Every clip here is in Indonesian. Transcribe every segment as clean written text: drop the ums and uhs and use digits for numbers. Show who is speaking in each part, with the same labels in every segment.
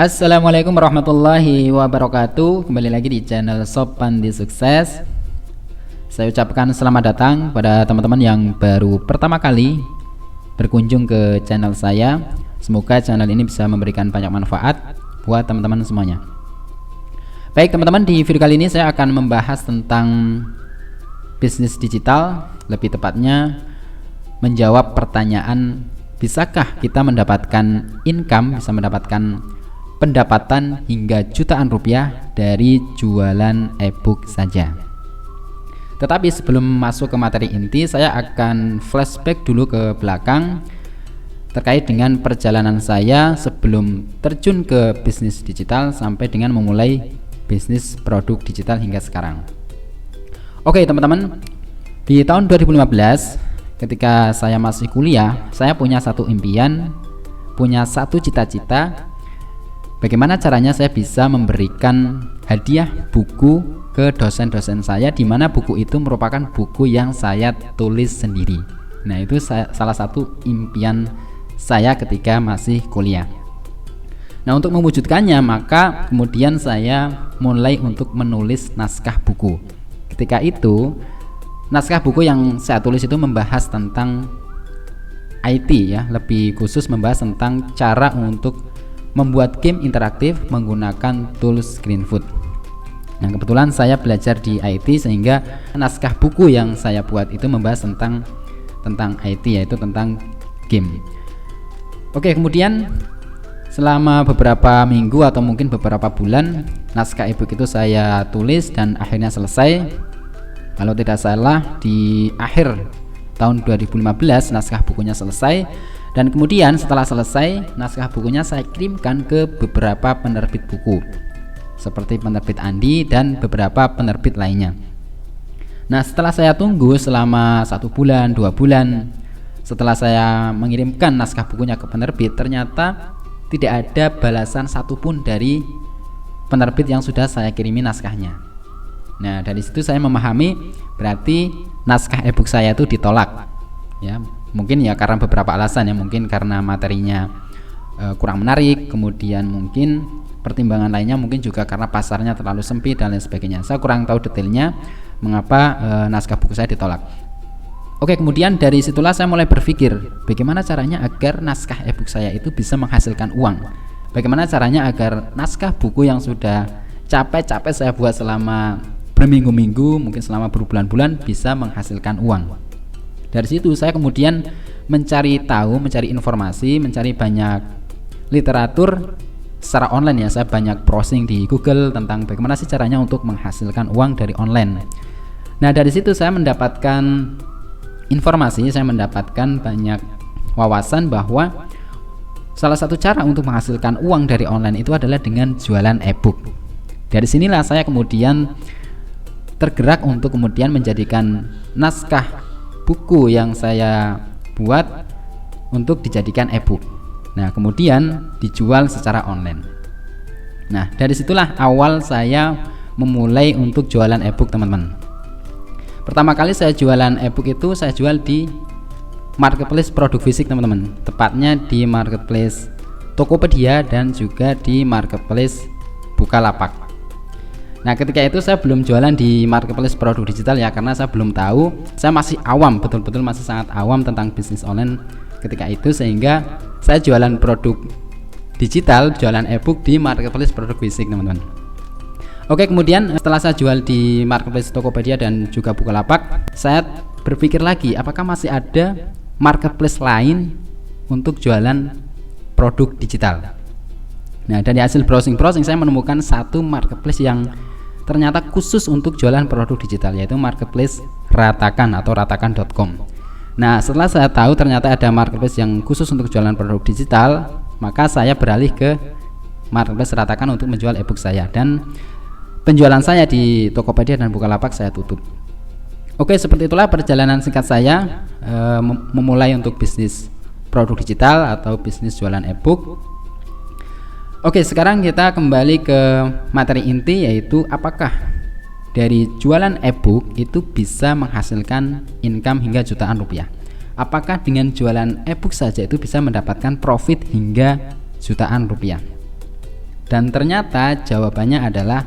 Speaker 1: Assalamualaikum warahmatullahi wabarakatuh. Kembali lagi di channel Sob Pandi Sukses. Saya ucapkan selamat datang pada teman-teman yang baru pertama kali berkunjung ke channel saya. Semoga channel ini bisa memberikan banyak manfaat buat teman-teman semuanya. Baik teman-teman, di video kali ini saya akan membahas tentang bisnis digital, lebih tepatnya menjawab pertanyaan, bisakah kita mendapatkan income, bisa mendapatkan pendapatan hingga jutaan rupiah dari jualan e-book saja. Tetapi sebelum masuk ke materi inti, saya akan flashback dulu ke belakang terkait dengan perjalanan saya sebelum terjun ke bisnis digital sampai dengan memulai bisnis produk digital hingga sekarang. Oke teman-teman, di tahun 2015 ketika saya masih kuliah, saya punya satu impian, punya satu cita-cita. Bagaimana caranya saya bisa memberikan hadiah buku ke dosen-dosen saya, di mana buku itu merupakan buku yang saya tulis sendiri. Nah, itu salah satu impian saya ketika masih kuliah. Nah, untuk mewujudkannya, maka kemudian saya mulai untuk menulis naskah buku. Ketika itu, naskah buku yang saya tulis itu membahas tentang IT ya, lebih khusus membahas tentang cara untuk membuat game interaktif menggunakan tools Greenfoot. Nah, kebetulan saya belajar di IT sehingga naskah buku yang saya buat itu membahas tentang IT, yaitu tentang game. Oke, kemudian selama beberapa minggu atau mungkin beberapa bulan naskah ebook itu saya tulis dan akhirnya selesai. Kalau tidak salah di akhir tahun 2015 naskah bukunya selesai. Dan kemudian setelah selesai, naskah bukunya saya kirimkan ke beberapa penerbit buku seperti penerbit Andi dan beberapa penerbit lainnya. Nah, setelah saya tunggu selama 1 bulan, 2 bulan, setelah saya mengirimkan naskah bukunya ke penerbit, ternyata tidak ada balasan satupun dari penerbit yang sudah saya kirimi naskahnya. Nah, dari situ saya memahami berarti naskah ebook saya itu ditolak. Ya, mungkin ya karena beberapa alasan ya, mungkin karena materinya kurang menarik, kemudian mungkin pertimbangan lainnya, mungkin juga karena pasarnya terlalu sempit dan lain sebagainya. Saya kurang tahu detailnya mengapa naskah buku saya ditolak. Oke, kemudian dari situlah saya mulai berpikir bagaimana caranya agar naskah ebook saya itu bisa menghasilkan uang. Bagaimana caranya agar naskah buku yang sudah capek-capek saya buat selama berminggu-minggu, mungkin selama berbulan-bulan, bisa menghasilkan uang. Dari situ saya kemudian mencari tahu, mencari informasi, mencari banyak literatur secara online ya. Saya banyak browsing di Google tentang bagaimana sih caranya untuk menghasilkan uang dari online. Nah, dari situ saya mendapatkan informasi, saya mendapatkan banyak wawasan bahwa salah satu cara untuk menghasilkan uang dari online itu adalah dengan jualan e-book. Dari sinilah saya kemudian tergerak untuk kemudian menjadikan naskah buku yang saya buat untuk dijadikan e-book. Nah, kemudian dijual secara online. Nah, dari situlah awal saya memulai untuk jualan e-book, teman-teman. Pertama kali saya jualan e-book itu saya jual di marketplace produk fisik, teman-teman. Tepatnya di marketplace Tokopedia dan juga di marketplace Bukalapak. Nah, ketika itu saya belum jualan di marketplace produk digital ya, karena saya belum tahu, saya masih awam, betul-betul masih sangat awam tentang bisnis online ketika itu, sehingga saya jualan produk digital, jualan e-book di marketplace produk fisik, teman-teman. Oke, kemudian setelah saya jual di marketplace Tokopedia dan juga Bukalapak, saya berpikir lagi apakah masih ada marketplace lain untuk jualan produk digital. Nah, dari hasil browsing saya menemukan satu marketplace yang ternyata khusus untuk jualan produk digital, yaitu marketplace Ratakan atau ratakan.com. Nah, setelah saya tahu ternyata ada marketplace yang khusus untuk jualan produk digital, maka saya beralih ke marketplace Ratakan untuk menjual ebook saya, dan penjualan saya di Tokopedia dan Bukalapak saya tutup. Oke, seperti itulah perjalanan singkat saya memulai untuk bisnis produk digital atau bisnis jualan ebook. Oke, sekarang kita kembali ke materi inti, yaitu apakah dari jualan e-book itu bisa menghasilkan income hingga jutaan rupiah. Apakah dengan jualan e-book saja itu bisa mendapatkan profit hingga jutaan rupiah? Dan ternyata jawabannya adalah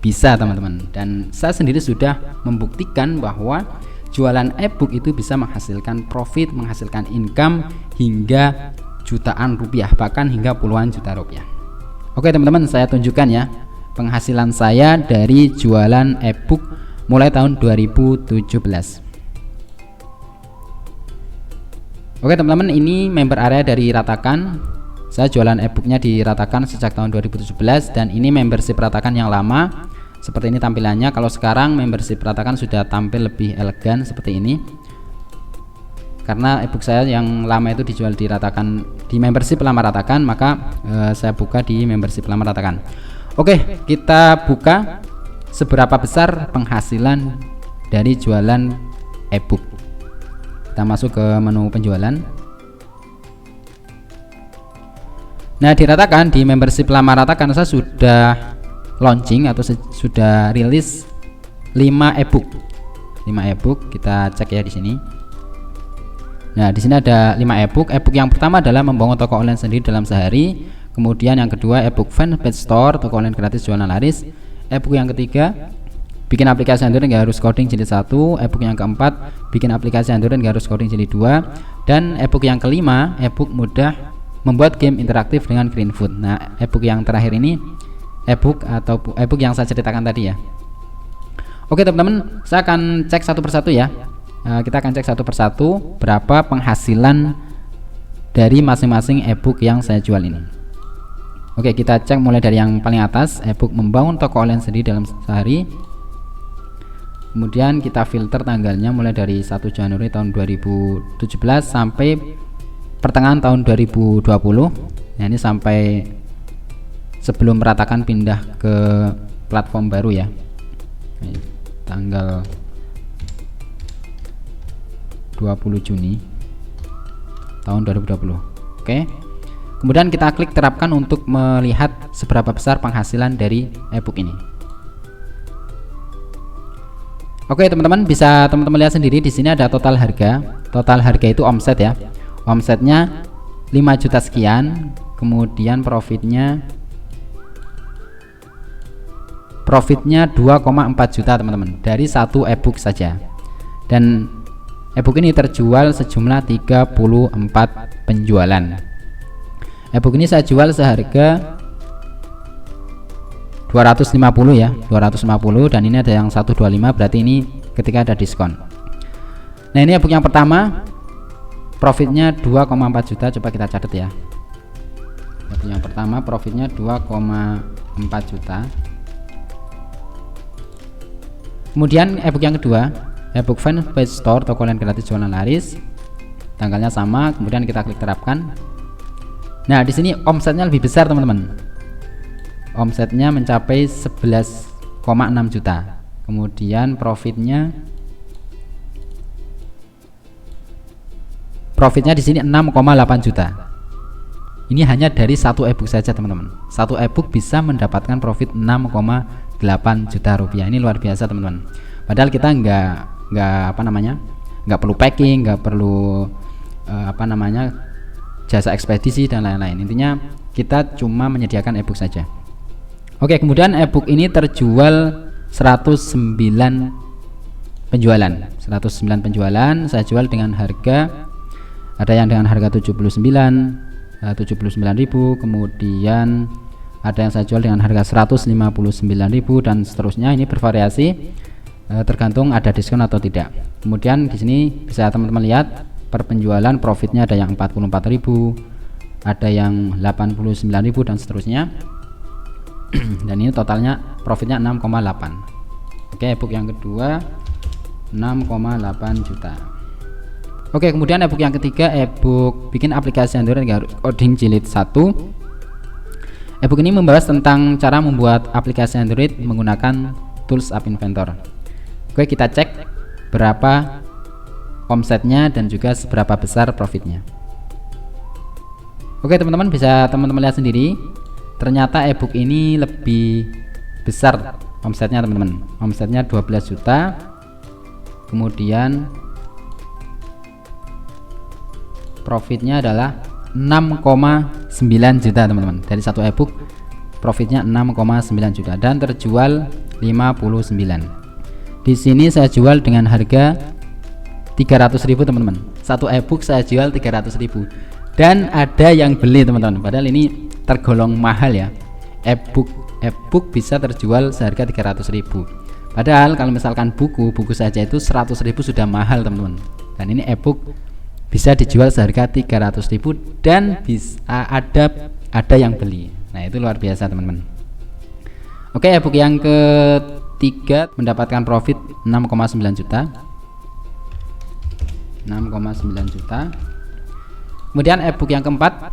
Speaker 1: bisa teman-teman. Dan saya sendiri sudah membuktikan bahwa jualan e-book itu bisa menghasilkan profit, menghasilkan income hingga jutaan rupiah, bahkan hingga puluhan juta rupiah. Oke teman-teman, saya tunjukkan ya penghasilan saya dari jualan e-book mulai tahun 2017. Oke teman-teman, ini member area dari Ratakan. Saya jualan e-booknya di Ratakan sejak tahun 2017, dan ini membership Ratakan yang lama. Seperti ini tampilannya. Kalau sekarang membership Ratakan sudah tampil lebih elegan seperti ini, karena e-book saya yang lama itu dijual di Ratakan, di membership lama Ratakan, maka saya buka di membership lama Ratakan. Oke, kita buka seberapa besar penghasilan dari jualan e-book. Kita masuk ke menu penjualan. Nah, di Ratakan, di membership lama Ratakan, saya sudah launching atau sudah rilis 5 e-book. 5 e-book, kita cek ya di sini. Nah, di sini ada 5 e-book. E-book yang pertama adalah membangun toko online sendiri dalam sehari. Kemudian yang kedua, e-book fanpage store, toko online gratis jualan laris. E-book yang ketiga, bikin aplikasi Android nggak harus coding jilid 1. E-book yang keempat, bikin aplikasi Android nggak harus coding jilid 2. Dan e-book yang kelima, e-book mudah membuat game interaktif dengan Greenfood. Nah, e-book yang terakhir ini e-book atau e-book yang saya ceritakan tadi ya. Oke teman-teman, saya akan cek satu persatu ya. Kita akan cek satu persatu berapa penghasilan dari masing-masing e-book yang saya jual ini. Oke, kita cek mulai dari yang paling atas, e-book membangun toko online sendiri dalam sehari. Kemudian kita filter tanggalnya mulai dari 1 Januari tahun 2017 sampai pertengahan tahun 2020. Nah, ini sampai sebelum Ratakan pindah ke platform baru ya. Ini, tanggal 20 Juni tahun 2020. Oke. Kemudian kita klik terapkan untuk melihat seberapa besar penghasilan dari e-book ini. Oke, teman-teman, bisa teman-teman lihat sendiri di sini ada total harga. Total harga itu omset ya. Omsetnya 5 juta sekian, kemudian profitnya 2,4 juta teman-teman dari satu e-book saja. Dan e-book ini terjual sejumlah 34 penjualan. E-book ini saya jual seharga 250 ya, 250, dan ini ada yang 125, berarti ini ketika ada diskon. Nah, ini e-book yang pertama, profitnya 2,4 juta. Coba kita catat ya. Yang pertama profitnya 2,4 juta. Kemudian e-book yang kedua, e-book fanpage store, toko online gratis jualan laris. Tanggalnya sama, kemudian kita klik terapkan. Nah, di sini omsetnya lebih besar teman-teman. Omsetnya mencapai 11,6 juta. Kemudian profitnya di sini 6,8 juta. Ini hanya dari satu e-book saja teman-teman. Satu e-book bisa mendapatkan profit 6,8 juta rupiah. Ini luar biasa teman-teman. Padahal kita nggak perlu packing, nggak perlu jasa ekspedisi dan lain-lain. Intinya kita cuma menyediakan e-book saja. Oke, kemudian e-book ini terjual 109 penjualan. 109 penjualan saya jual dengan harga, ada yang dengan harga 79.000, kemudian ada yang saya jual dengan harga 159.000 dan seterusnya. Ini bervariasi tergantung ada diskon atau tidak. Kemudian di sini bisa teman-teman lihat per penjualan profitnya, ada yang 44.000, ada yang 89.000 dan seterusnya. Dan ini totalnya profitnya 6,8. Oke, e-book yang kedua 6,8 juta. Oke, kemudian e-book yang ketiga, e-book bikin aplikasi Android nggak harus coding jilid 1. E-book ini membahas tentang cara membuat aplikasi Android menggunakan tools App Inventor. Oke, kita cek berapa omsetnya dan juga seberapa besar profitnya. Oke teman-teman, bisa teman-teman lihat sendiri, ternyata e-book ini lebih besar omsetnya teman-teman. Omsetnya 12 juta. Kemudian profitnya adalah 6,9 juta teman-teman. Dari satu e-book profitnya 6,9 juta dan terjual 59. Di sini saya jual dengan harga 300.000 teman-teman. Satu ebook saya jual 300.000 dan ada yang beli teman-teman. Padahal ini tergolong mahal ya. Ebook bisa terjual seharga 300.000. Padahal kalau misalkan buku saja itu 100.000 sudah mahal teman-teman. Dan ini ebook bisa dijual seharga 300.000 dan bisa ada yang beli. Nah, itu luar biasa teman-teman. Oke, ebook yang ketiga mendapatkan profit 6,9 juta. 6,9 juta. Kemudian ebook yang keempat,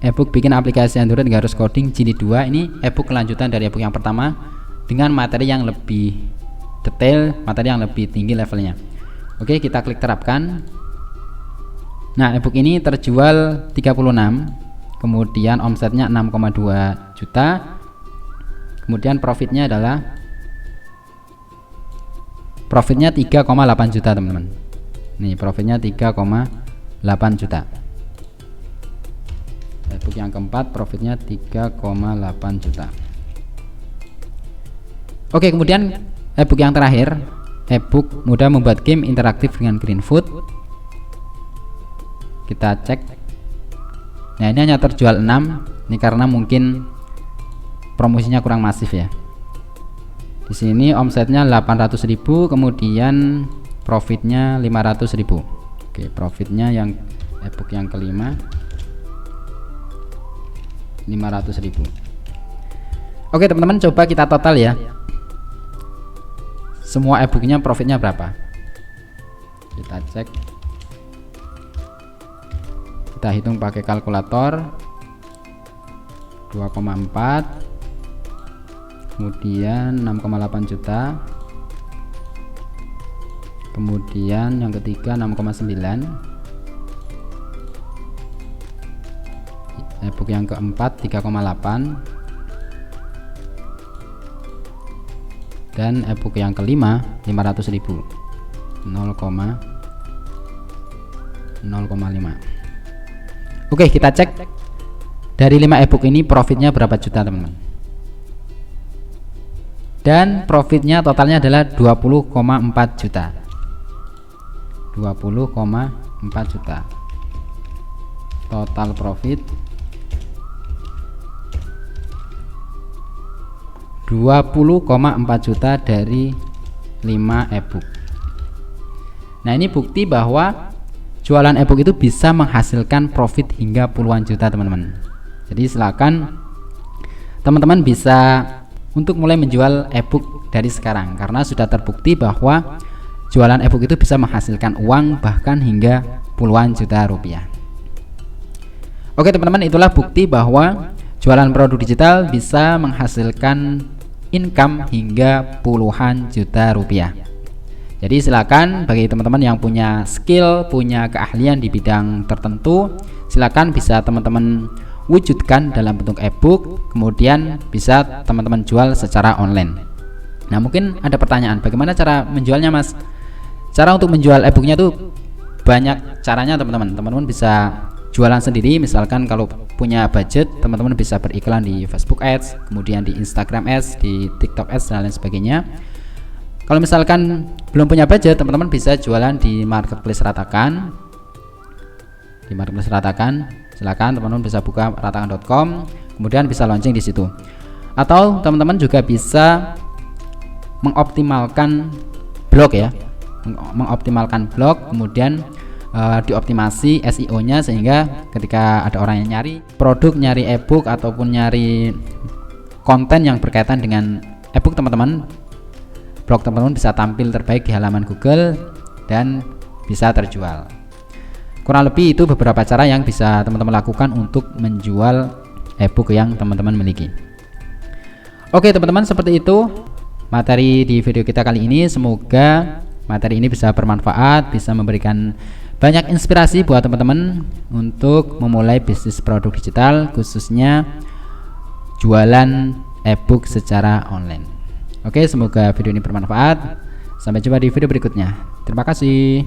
Speaker 1: ebook bikin aplikasi Android nggak harus coding jilid 2. Ini ebook kelanjutan dari ebook yang pertama dengan materi yang lebih detail, materi yang lebih tinggi levelnya. Oke, kita klik terapkan. Nah, ebook ini terjual 36, kemudian omsetnya 6,2 juta. Kemudian profitnya 3,8 juta teman-teman. Nih, profitnya 3,8 juta. Ebook yang keempat profitnya 3,8 juta. Oke, kemudian ebook yang terakhir, ebook mudah membuat game interaktif dengan GreenFood. Kita cek. Nah, ini hanya terjual 6. Ini karena mungkin promosinya kurang masif ya. Di sini omsetnya 800.000, kemudian profitnya 500.000. Oke, profitnya yang ebook yang kelima 500.000. Oke teman-teman, coba kita total ya. Semua ebooknya profitnya berapa? Kita cek. Kita hitung pakai kalkulator. 2,4, kemudian 6,8 juta, kemudian yang ketiga 6,9, ebook yang keempat 3,8, dan ebook yang kelima 500.000, 0,5. Oke, kita cek dari 5 ebook ini profitnya berapa juta teman-teman. Dan profitnya totalnya adalah 20,4 juta. 20,4 juta. Total profit 20,4 juta dari 5 ebook. Nah, ini bukti bahwa jualan ebook itu bisa menghasilkan profit hingga puluhan juta teman-teman. Jadi silakan teman-teman bisa untuk mulai menjual ebook dari sekarang, karena sudah terbukti bahwa jualan ebook itu bisa menghasilkan uang bahkan hingga puluhan juta rupiah. Oke teman-teman, itulah bukti bahwa jualan produk digital bisa menghasilkan income hingga puluhan juta rupiah. Jadi silakan bagi teman-teman yang punya skill, punya keahlian di bidang tertentu, silakan bisa teman-teman wujudkan dalam bentuk ebook, kemudian bisa teman-teman jual secara online. Nah, mungkin ada pertanyaan, bagaimana cara menjualnya Mas? Cara untuk menjual ebooknya tuh banyak caranya teman-teman. Teman-teman bisa jualan sendiri, misalkan kalau punya budget, teman-teman bisa beriklan di Facebook Ads, kemudian di Instagram Ads, di TikTok Ads dan lain sebagainya. Kalau misalkan belum punya budget, teman-teman bisa jualan di marketplace Ratakan. Di marketplace Ratakan, silakan teman-teman bisa buka ratakan.com, kemudian bisa launching di situ. Atau teman-teman juga bisa mengoptimalkan blog ya, mengoptimalkan blog, kemudian dioptimasi SEO-nya sehingga ketika ada orang yang nyari produk, nyari ebook ataupun nyari konten yang berkaitan dengan ebook teman-teman, blog teman-teman bisa tampil terbaik di halaman Google dan bisa terjual. Kurang lebih itu beberapa cara yang bisa teman-teman lakukan untuk menjual ebook yang teman-teman miliki. Oke teman-teman, seperti itu materi di video kita kali ini. Semoga materi ini bisa bermanfaat, bisa memberikan banyak inspirasi buat teman-teman untuk memulai bisnis produk digital, khususnya jualan ebook secara online. Oke, semoga video ini bermanfaat. Sampai jumpa di video berikutnya. Terima kasih.